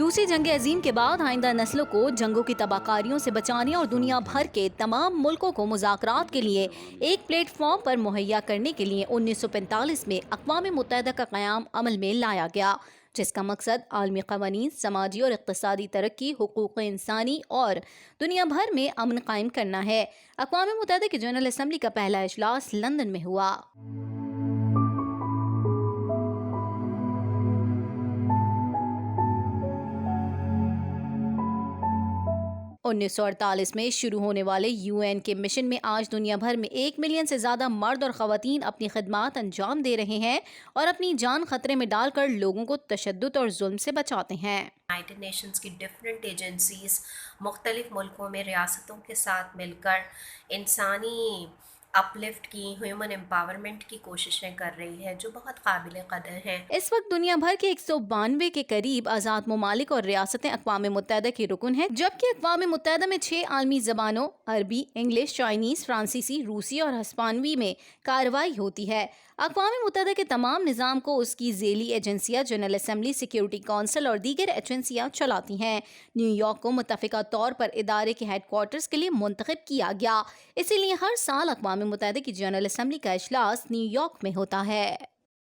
دوسری جنگ عظیم کے بعد آئندہ نسلوں کو جنگوں کی تباہکاریوں سے بچانے اور دنیا بھر کے تمام ملکوں کو مذاکرات کے لیے ایک پلیٹ فارم پر مہیا کرنے کے لیے 1945 میں اقوام متحدہ کا قیام عمل میں لایا گیا، جس کا مقصد عالمی قوانین، سماجی اور اقتصادی ترقی، حقوق انسانی اور دنیا بھر میں امن قائم کرنا ہے۔ اقوام متحدہ کی جنرل اسمبلی کا پہلا اجلاس لندن میں ہوا۔ 1948 میں شروع ہونے والے UN کے مشن میں آج دنیا بھر میں 1 ملین سے زیادہ مرد اور خواتین اپنی خدمات انجام دے رہے ہیں اور اپنی جان خطرے میں ڈال کر لوگوں کو تشدد اور ظلم سے بچاتے ہیں۔ یونائٹڈ نیشنز کی ڈفرینٹ ایجنسیز مختلف ملکوں میں ریاستوں کے ساتھ مل کر انسانی اپلفٹ کی، ہیومن امپاورمنٹ کی کوششیں کر رہی ہے، جو بہت قابل قدر ہیں۔ اس وقت دنیا بھر کے 192 کے قریب آزاد ممالک اور ریاستیں اقوام متحدہ کی رکن ہیں، جبکہ اقوام متحدہ میں 6 عالمی زبانوں عربی، انگلش، چائنیز، فرانسیسی، روسی اور ہسپانوی میں کارروائی ہوتی ہے۔ اقوام متحدہ کے تمام نظام کو اس کی ذیلی ایجنسیاں جنرل اسمبلی، سیکیورٹی کونسل اور دیگر ایجنسیاں چلاتی ہیں۔ نیو یارک کو متفقہ طور پر ادارے کے ہیڈ کوارٹرز کے لیے منتخب کیا گیا، اسی لیے ہر سال اقوام متحدہ کی جنرل اسمبلی کا اجلاس نیو یارک میں ہوتا ہے۔